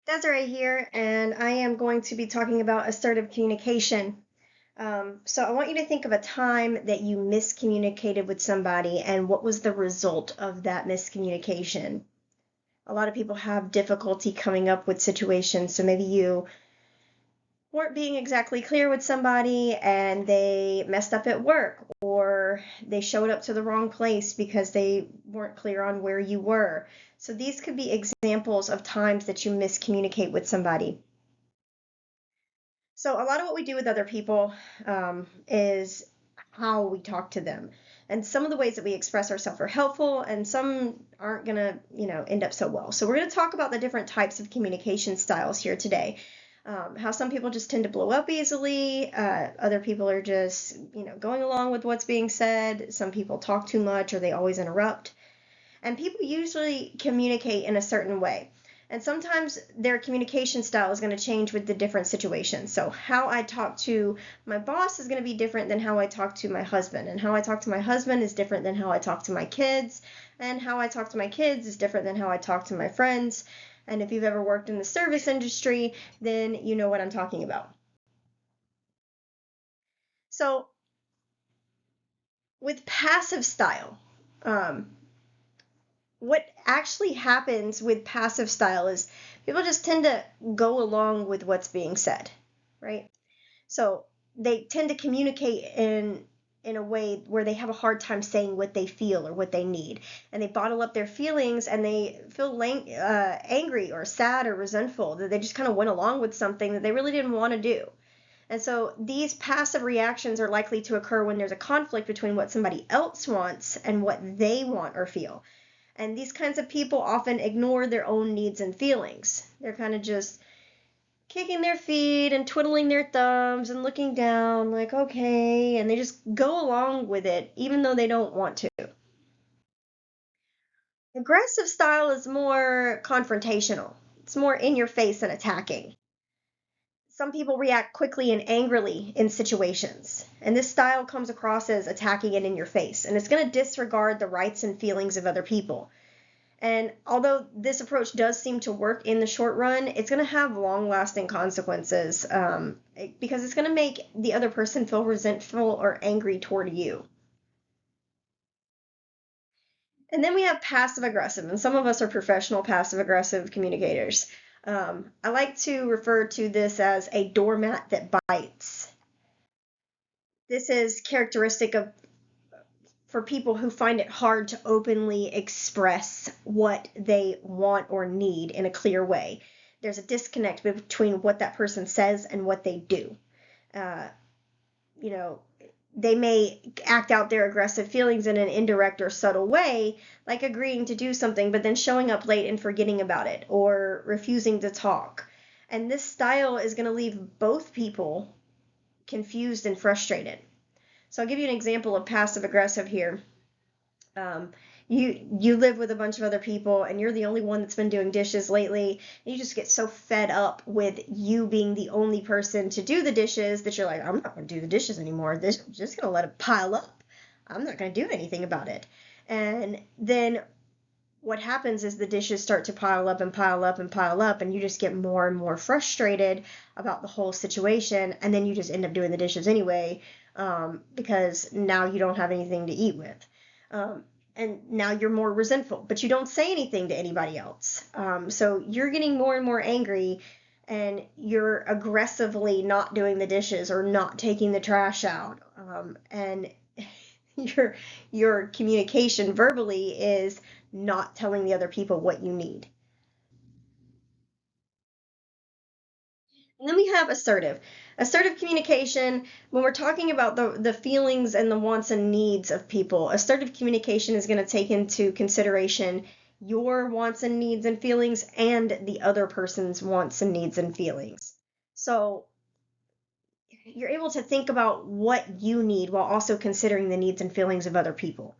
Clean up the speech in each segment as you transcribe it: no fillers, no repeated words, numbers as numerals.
Desiree here, and I am going to be talking about assertive communication. So I want you to think of a time that you miscommunicated with somebody and what was the result of that miscommunication. A lot of people have difficulty coming up with situations, so maybe you weren't being exactly clear with somebody and they messed up at work, or they showed up to the wrong place because they weren't clear on where you were. So these could be examples of times that you miscommunicate with somebody. So a lot of what we do with other people is how we talk to them. And some of the ways that we express ourselves are helpful, and some aren't gonna, end up so well. So we're gonna talk about the different types of communication styles here today. How some people just tend to blow up easily. Other people are just, going along with what's being said. Some people talk too much or they always interrupt. And people usually communicate in a certain way. And sometimes their communication style is going to change with the different situations. So, how I talk to my boss is going to be different than how I talk to my husband. And how I talk to my husband is different than how I talk to my kids. And how I talk to my kids is different than how I talk to my friends. And if you've ever worked in the service industry, then you know what I'm talking about. So, with passive style, um, what actually happens with passive style is people just tend to go along with what's being said, right? So they tend to communicate in a way where they have a hard time saying what they feel or what they need, and they bottle up their feelings and they feel angry or sad or resentful that they just kind of went along with something that they really didn't want to do. And so these passive reactions are likely to occur when there's a conflict between what somebody else wants and what they want or feel. And these kinds of people often ignore their own needs and feelings. They're kind of just kicking their feet and twiddling their thumbs and looking down, like, okay, and they just go along with it, even though they don't want to. Aggressive style is more confrontational, it's more in your face and attacking. Some people react quickly and angrily in situations, and this style comes across as attacking and in your face, and it's going to disregard the rights and feelings of other people. And although this approach does seem to work in the short run, it's going to have long lasting consequences because it's going to make the other person feel resentful or angry toward you. And then we have passive aggressive, and some of us are professional passive aggressive communicators. I like to refer to this as a doormat that bites. This is characteristic of for people who find it hard to openly express what they want or need in a clear way. There's a disconnect between what that person says and what they do. Uh, you know, they may act out their aggressive feelings in an indirect or subtle way, like agreeing to do something, but then showing up late and forgetting about it or refusing to talk. And this style is going to leave both people confused and frustrated. So I'll give you an example of passive aggressive here. um, you live with a bunch of other people and you're the only one that's been doing dishes lately, and you just get so fed up with you being the only person to do the dishes that you're like, I'm not going to do the dishes anymore. This I'm just going to let it pile up. I'm not going to do anything about it. And then what happens is the dishes start to pile up and pile up and pile up, and you just get more and more frustrated about the whole situation, and then you just end up doing the dishes anyway, because now you don't have anything to eat with. Um, and now you're more resentful, but you don't say anything to anybody else. So you're getting more and more angry, and you're aggressively not doing the dishes or not taking the trash out. And your your communication verbally is not telling the other people what you need. And then we have assertive. Assertive communication, when we're talking about the feelings and the wants and needs of people, assertive communication is going to take into consideration your wants and needs and feelings and the other person's wants and needs and feelings. So you're able to think about what you need while also considering the needs and feelings of other people.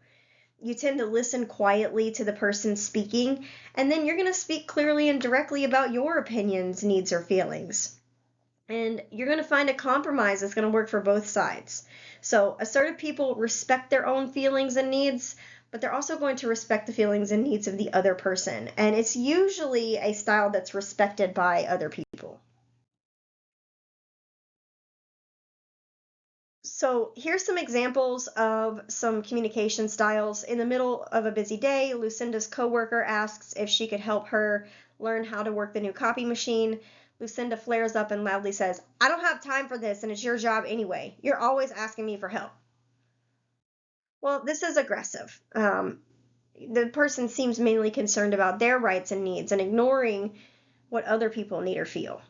You tend to listen quietly to the person speaking, and then you're going to speak clearly and directly about your opinions, needs, or feelings. And you're going to find a compromise that's going to work for both sides. So, assertive people respect their own feelings and needs, but they're also going to respect the feelings and needs of the other person. And it's usually a style that's respected by other people. So here's some examples of some communication styles. In the middle of a busy day, Lucinda's coworker asks if she could help her learn how to work the new copy machine. Lucinda flares up and loudly says, "I don't have time for this, and it's your job anyway. You're always asking me for help." Well, this is aggressive. The person seems mainly concerned about their rights and needs and ignoring what other people need or feel.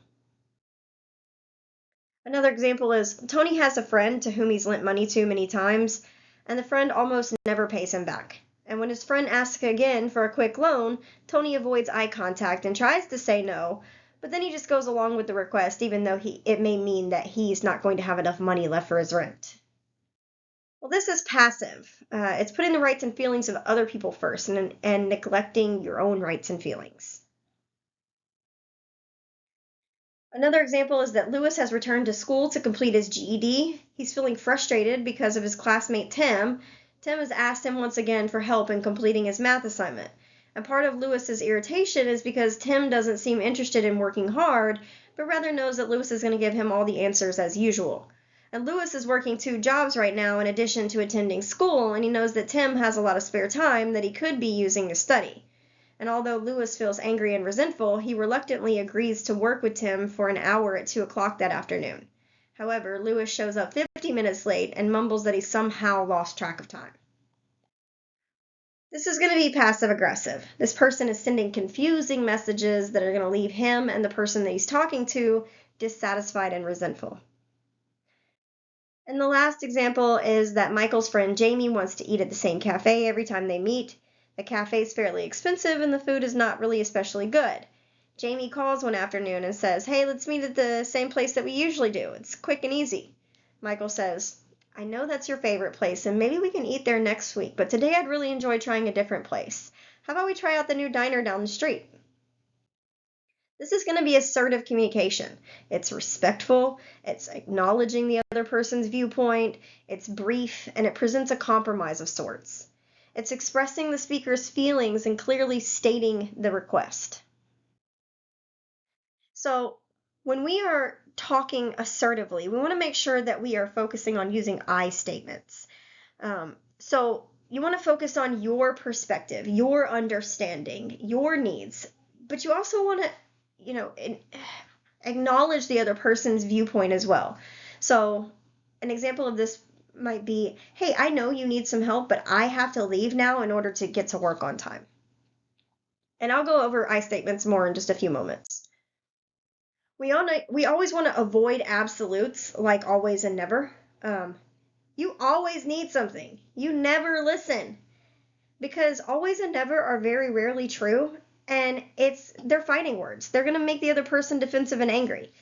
Another example is Tony has a friend to whom he's lent money to many times, and the friend almost never pays him back. And when his friend asks again for a quick loan, Tony avoids eye contact and tries to say no, but then he just goes along with the request, even though it may mean that he's not going to have enough money left for his rent. Well, this is passive. It's putting the rights and feelings of other people first and neglecting your own rights and feelings. Another example is that Lewis has returned to school to complete his GED. He's feeling frustrated because of his classmate Tim. Tim has asked him once again for help in completing his math assignment. And part of Lewis's irritation is because Tim doesn't seem interested in working hard, but rather knows that Lewis is going to give him all the answers as usual. And Lewis is working 2 jobs right now in addition to attending school, and he knows that Tim has a lot of spare time that he could be using to study. And although Lewis feels angry and resentful, he reluctantly agrees to work with Tim for an hour at 2 o'clock that afternoon. However, Lewis shows up 50 minutes late and mumbles that he somehow lost track of time. This is going to be passive aggressive. This person is sending confusing messages that are going to leave him and the person that he's talking to dissatisfied and resentful. And the last example is that Michael's friend Jamie wants to eat at the same cafe every time they meet. The cafe is fairly expensive and the food is not really especially good. Jamie calls one afternoon and says, "Hey, let's meet at the same place that we usually do. It's quick and easy." Michael says, "I know that's your favorite place and maybe we can eat there next week, but today I'd really enjoy trying a different place. How about we try out the new diner down the street?" This is going to be assertive communication. It's respectful, it's acknowledging the other person's viewpoint, it's brief, and it presents a compromise of sorts. It's expressing the speaker's feelings and clearly stating the request. So, when we are talking assertively, we want to make sure that we are focusing on using I statements. So, you want to focus on your perspective, your understanding, your needs, but you also want to acknowledge the other person's viewpoint as well. So, an example of this might be, "Hey, I know you need some help, but I have to leave now in order to get to work on time." And I'll go over I statements more in just a few moments. We always want to avoid absolutes like always and never. You always need something. You never listen, because always and never are very rarely true, and they're fighting words. They're going to make the other person defensive and angry.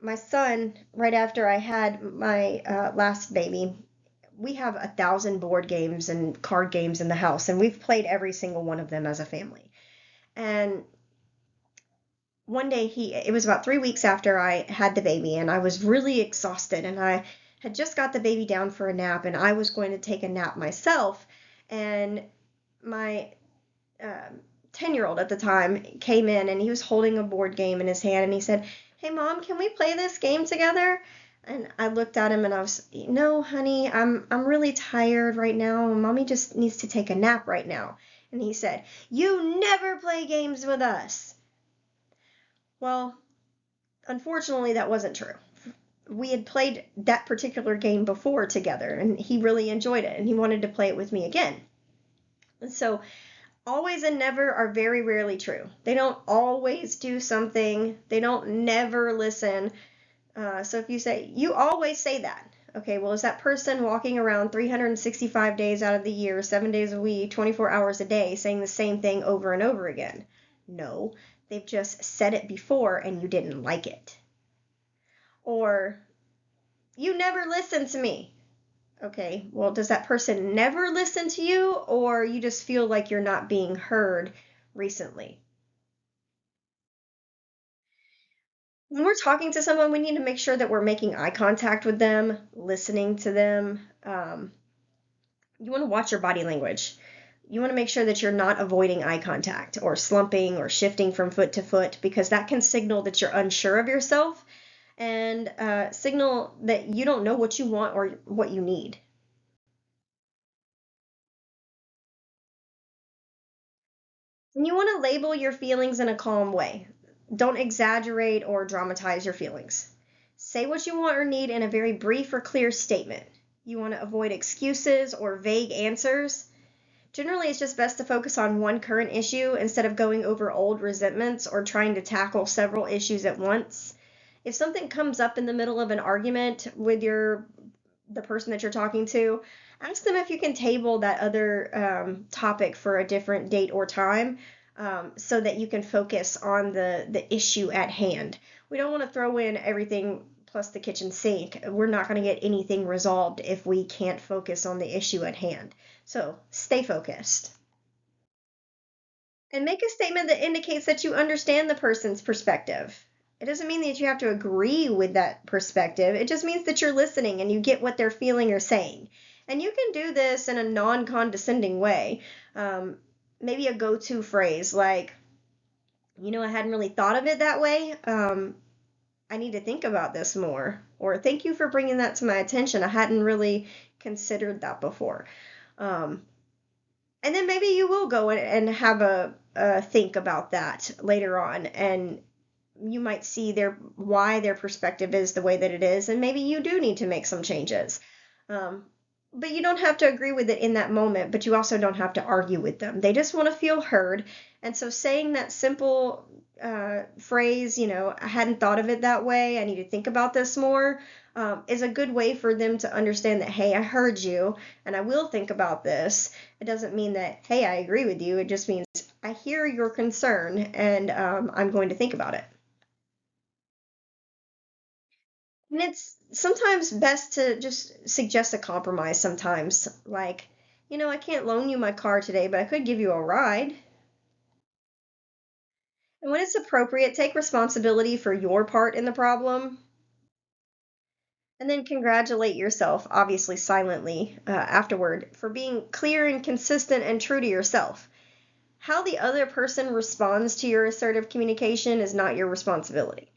My son, right after I had my last baby, we have 1,000 board games and card games in the house, and we've played every single one of them as a family. And one day it was about 3 weeks after I had the baby, and I was really exhausted, and I had just got the baby down for a nap, and I was going to take a nap myself. And my 10-year-old at the time came in, and he was holding a board game in his hand, and he said, "Hey, Mom, can we play this game together?" And I looked at him and I was, "No, honey, I'm really tired right now. Mommy just needs to take a nap right now." And he said, "You never play games with us." Well, unfortunately, that wasn't true. We had played that particular game before together, and he really enjoyed it, and he wanted to play it with me again. And so, always and never are very rarely true. They don't always do something. They don't never listen. So if you say, "You always say that," okay, well, is that person walking around 365 days out of the year, 7 days a week, 24 hours a day, saying the same thing over and over again? No, they've just said it before and you didn't like it. Or, "You never listen to me." Okay, well, does that person never listen to you, or you just feel like you're not being heard recently? When we're talking to someone, we need to make sure that we're making eye contact with them, listening to them, You want to watch your body language. You want to make sure that you're not avoiding eye contact or slumping or shifting from foot to foot, because that can signal that you're unsure of yourself and signal that you don't know what you want or what you need. And you want to label your feelings in a calm way. Don't exaggerate or dramatize your feelings. Say what you want or need in a very brief or clear statement. You want to avoid excuses or vague answers. Generally, it's just best to focus on one current issue instead of going over old resentments or trying to tackle several issues at once. If something comes up in the middle of an argument with the person that you're talking to, ask them if you can table that other topic for a different date or time, so that you can focus on the issue at hand. We don't want to throw in everything plus the kitchen sink. We're not going to get anything resolved if we can't focus on the issue at hand. So stay focused. And make a statement that indicates that you understand the person's perspective. It doesn't mean that you have to agree with that perspective. It just means that you're listening and you get what they're feeling or saying. And you can do this in a non condescending way. Maybe a go to phrase like, I hadn't really thought of it that way. I need to think about this more. Or thank you for bringing that to my attention. I hadn't really considered that before. Um, and then maybe you will go and have a think about that later on, and you might see why their perspective is the way that it is, and maybe you do need to make some changes. Um, but you don't have to agree with it in that moment, but you also don't have to argue with them. They just want to feel heard. And so saying that simple phrase, I hadn't thought of it that way, I need to think about this more, is a good way for them to understand that, hey, I heard you and I will think about this. It doesn't mean that, hey, I agree with you. It just means I hear your concern and I'm going to think about it. And it's sometimes best to just suggest a compromise sometimes. Like, I can't loan you my car today, but I could give you a ride. And when it's appropriate, take responsibility for your part in the problem. And then congratulate yourself, obviously silently, afterward, for being clear and consistent and true to yourself. How the other person responds to your assertive communication is not your responsibility.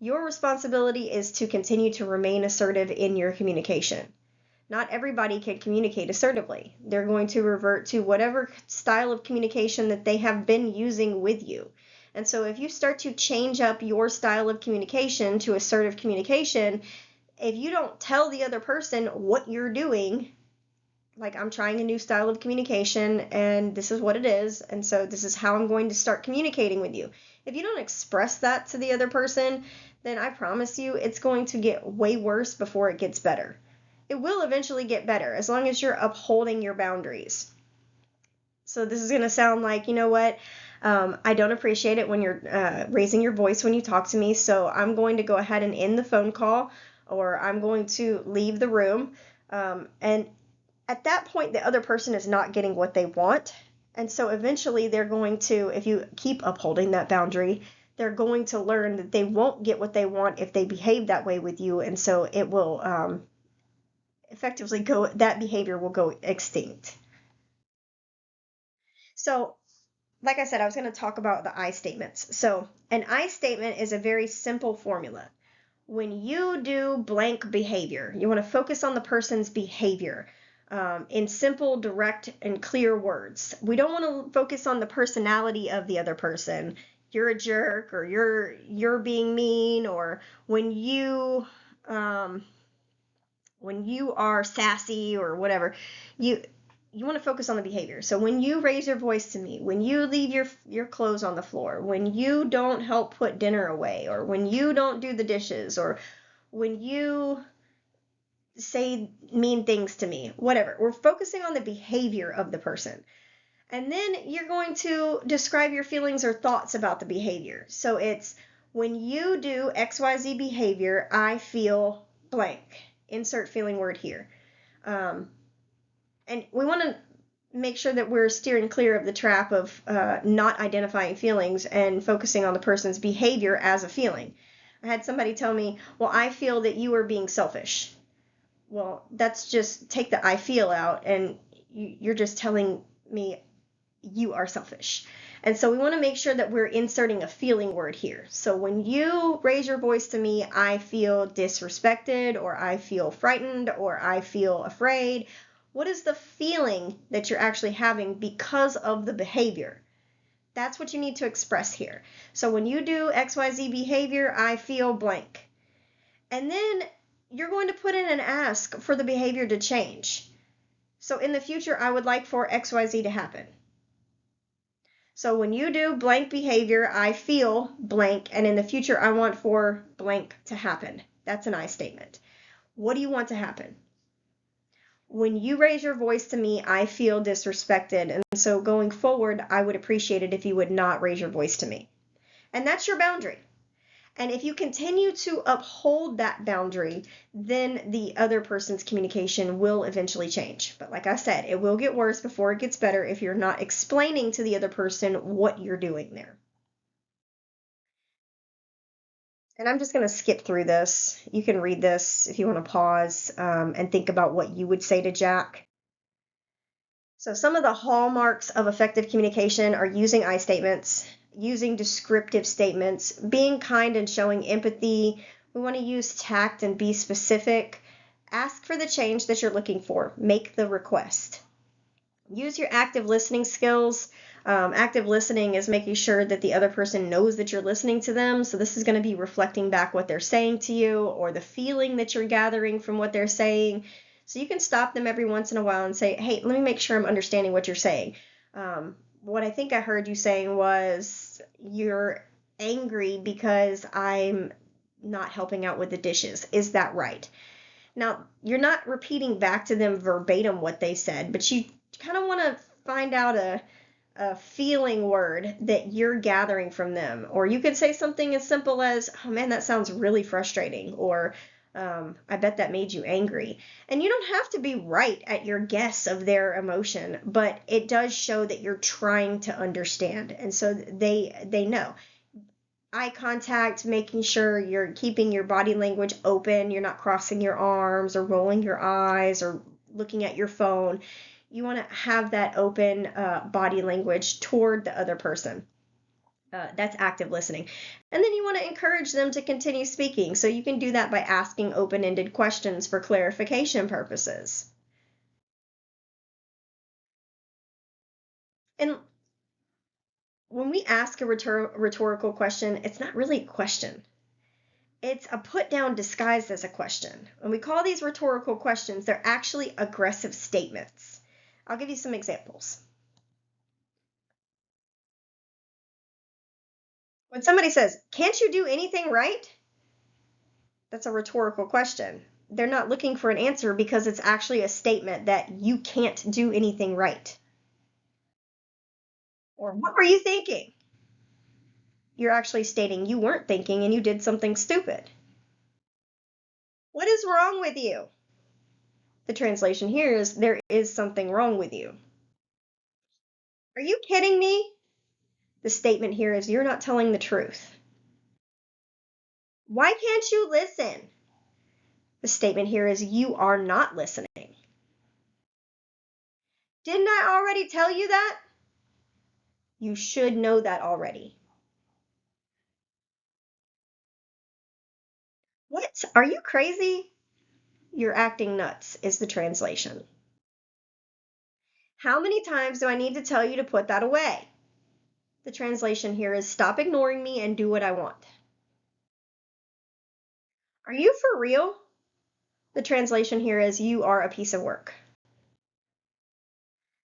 Your responsibility is to continue to remain assertive in your communication. Not everybody can communicate assertively. They're going to revert to whatever style of communication that they have been using with you. And so if you start to change up your style of communication to assertive communication, if you don't tell the other person what you're doing, like, I'm trying a new style of communication and this is what it is, and so this is how I'm going to start communicating with you. If you don't express that to the other person, then I promise you it's going to get way worse before it gets better. It will eventually get better as long as you're upholding your boundaries. So this is going to sound like, what? I don't appreciate it when you're raising your voice when you talk to me, so I'm going to go ahead and end the phone call, or I'm going to leave the room. And at that point, the other person is not getting what they want. And so eventually they're going to, if you keep upholding that boundary, they're going to learn that they won't get what they want if they behave that way with you. And so it will effectively that behavior will go extinct. So, like I said, I was going to talk about the I statements. So, an I statement is a very simple formula. When you do blank behavior, you want to focus on the person's behavior in simple, direct, and clear words. We don't want to focus on the personality of the other person. You're a jerk, or you're being mean, or um, when you are sassy or whatever. You want to focus on the behavior. So when you raise your voice to me, when you leave your clothes on the floor, when you don't help put dinner away, or when you don't do the dishes, or when you say mean things to me, whatever. We're focusing on the behavior of the person. And then you're going to describe your feelings or thoughts about the behavior. So it's, when you do XYZ behavior, I feel blank. Insert feeling word here. And we want to make sure that we're steering clear of the trap of not identifying feelings and focusing on the person's behavior as a feeling. I had somebody tell me, well, I feel that you are being selfish. Well, that's just take the I feel out, and you're just telling me you are selfish. And so we want to make sure that we're inserting a feeling word here. So when you raise your voice to me, I feel disrespected, or I feel frightened, or I feel afraid. What is the feeling that you're actually having because of the behavior? That's what you need to express here. So when you do XYZ behavior, I feel blank. And then you're going to put in an ask for the behavior to change. So in the future, I would like for XYZ to happen. So when you do blank behavior, I feel blank, and in the future, I want for blank to happen. That's an I statement. What do you want to happen? When you raise your voice to me, I feel disrespected, and so going forward, I would appreciate it if you would not raise your voice to me. And that's your boundary. And if you continue to uphold that boundary, then the other person's communication will eventually change. But like I said, it will get worse before it gets better if you're not explaining to the other person what you're doing there. And I'm just going to skip through this. You can read this if you want to pause and think about what you would say to Jack. So some of the hallmarks of effective communication are using I statements, using descriptive statements, being kind and showing empathy. We want to use tact and be specific. Ask for the change that you're looking for. Make the request. Use your active listening skills. Active listening is making sure that the other person knows that you're listening to them. So this is going to be reflecting back what they're saying to you, or the feeling that you're gathering from what they're saying. So you can stop them every once in a while and say, hey, let me make sure I'm understanding what you're saying. What I think I heard you saying was, you're angry because I'm not helping out with the dishes. Is that right? Now, you're not repeating back to them verbatim what they said, but you kind of want to find out a feeling word that you're gathering from them. Or you could say something as simple as, oh man, that sounds really frustrating, or I bet that made you angry. And you don't have to be right at your guess of their emotion, but it does show that you're trying to understand. And so they know. Eye contact, making sure you're keeping your body language open, you're not crossing your arms or rolling your eyes or looking at your phone. You want to have that open body language toward the other person. That's active listening. And then you want to encourage them to continue speaking. So you can do that by asking open-ended questions for clarification purposes. And when we ask a rhetorical question, it's not really a question. It's a put down disguised as a question. When we call these rhetorical questions, they're actually aggressive statements. I'll give you some examples. When somebody says, can't you do anything right? That's a rhetorical question. They're not looking for an answer because it's actually a statement that you can't do anything right. Or what were you thinking? You're actually stating you weren't thinking and you did something stupid. What is wrong with you? The translation here is, there is something wrong with you. Are you kidding me? The statement here is, you're not telling the truth. Why can't you listen? The statement here is, you are not listening. Didn't I already tell you that? You should know that already. What? Are you crazy? You're acting nuts is the translation. How many times do I need to tell you to put that away? The translation here is, stop ignoring me and do what I want. Are you for real? The translation here is, you are a piece of work.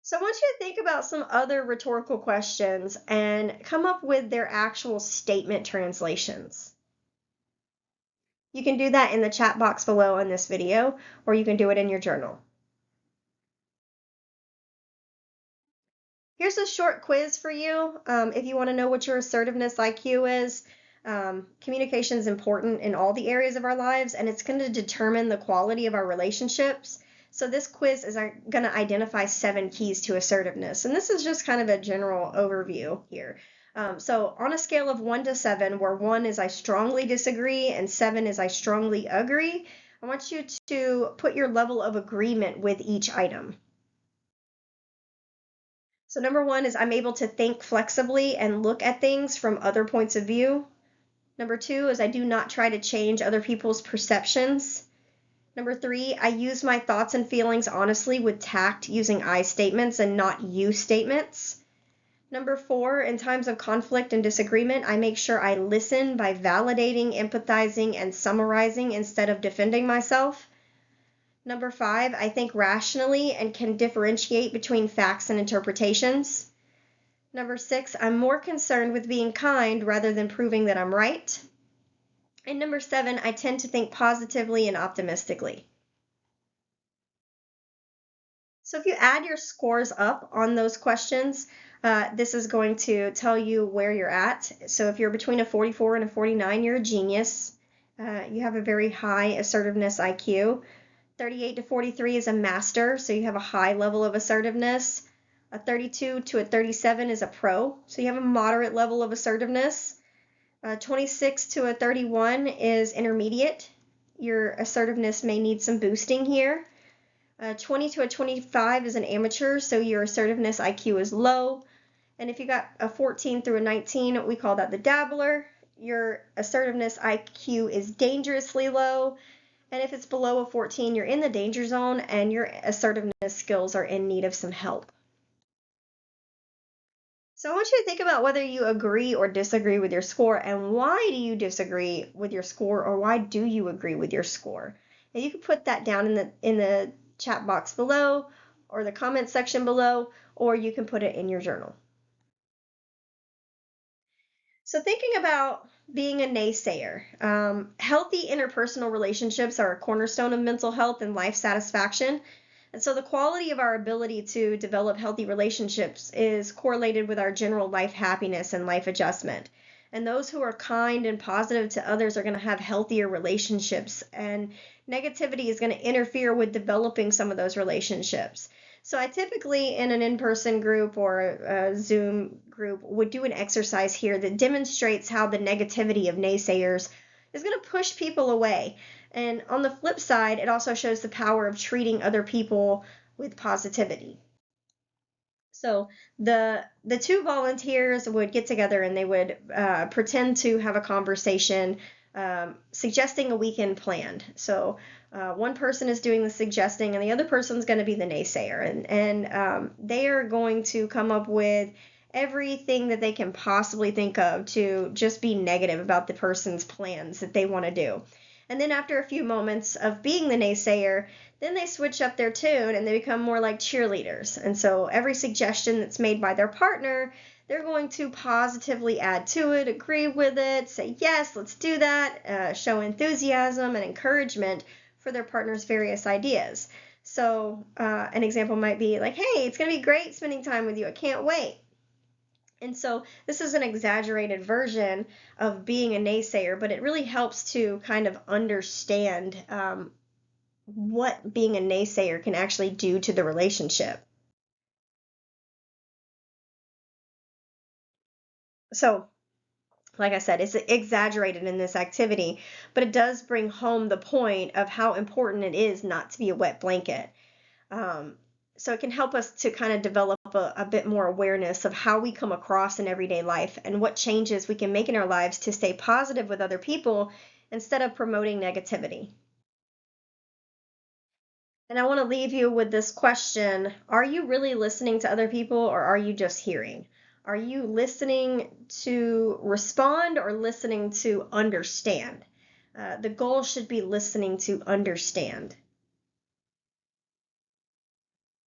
So I want you to think about some other rhetorical questions and come up with their actual statement translations. You can do that in the chat box below on this video, or you can do it in your journal. Here's a short quiz for you if you want to know what your assertiveness IQ is. Communication is important in all the areas of our lives, and it's going to determine the quality of our relationships. So this quiz is going to identify 7 keys to assertiveness, and this is just kind of a general overview here. So on a scale of 1 to 7, where 1 is I strongly disagree and 7 is I strongly agree, I want you to put your level of agreement with each item. So number one is I'm able to think flexibly and look at things from other points of view. Number two is I do not try to change other people's perceptions. Number three, I use my thoughts and feelings honestly with tact, using I statements and not you statements. Number four, in times of conflict and disagreement, I make sure I listen by validating, empathizing, and summarizing instead of defending myself. Number five, I think rationally and can differentiate between facts and interpretations. Number six, I'm more concerned with being kind rather than proving that I'm right. And number seven, I tend to think positively and optimistically. So if you add your scores up on those questions, this is going to tell you where you're at. So if you're between a 44 and a 49, you're a genius. You have a very high assertiveness IQ. 38 to 43 is a master, so you have a high level of assertiveness. A 32 to a 37 is a pro, so you have a moderate level of assertiveness. 26 to a 31 is intermediate. Your assertiveness may need some boosting here. 20 to a 25 is an amateur, so your assertiveness IQ is low. And if you got a 14 through a 19, we call that the dabbler. Your assertiveness IQ is dangerously low. And if it's below a 14, you're in the danger zone and your assertiveness skills are in need of some help. So I want you to think about whether you agree or disagree with your score, and why do you disagree with your score, or why do you agree with your score? And you can put that down in the chat box below, or the comment section below, or you can put it in your journal. So thinking about being a naysayer, healthy interpersonal relationships are a cornerstone of mental health and life satisfaction. And so the quality of our ability to develop healthy relationships is correlated with our general life happiness and life adjustment. And those who are kind and positive to others are going to have healthier relationships, and negativity is going to interfere with developing some of those relationships. So I typically, in an in-person group or a Zoom group, would do an exercise here that demonstrates how the negativity of naysayers is going to push people away. And on the flip side, it also shows the power of treating other people with positivity. So the two volunteers would get together and they would pretend to have a conversation, suggesting a weekend plan. So one person is doing the suggesting, and the other person's going to be the naysayer, and they are going to come up with everything that they can possibly think of to just be negative about the person's plans that they want to do. And then after a few moments of being the naysayer, then they switch up their tune and they become more like cheerleaders. And so every suggestion that's made by their partner, they're going to positively add to it, agree with it, say, yes, let's do that, show enthusiasm and encouragement for their partner's various ideas. So an example might be like, hey, it's going to be great spending time with you. I can't wait. And so this is an exaggerated version of being a naysayer, but it really helps to kind of understand what being a naysayer can actually do to the relationship. So, like I said, it's exaggerated in this activity, but it does bring home the point of how important it is not to be a wet blanket. So it can help us to kind of develop a bit more awareness of how we come across in everyday life and what changes we can make in our lives to stay positive with other people instead of promoting negativity. And I want to leave you with this question. Are you really listening to other people, or are you just hearing? Are you listening to respond or listening to understand? The goal should be listening to understand.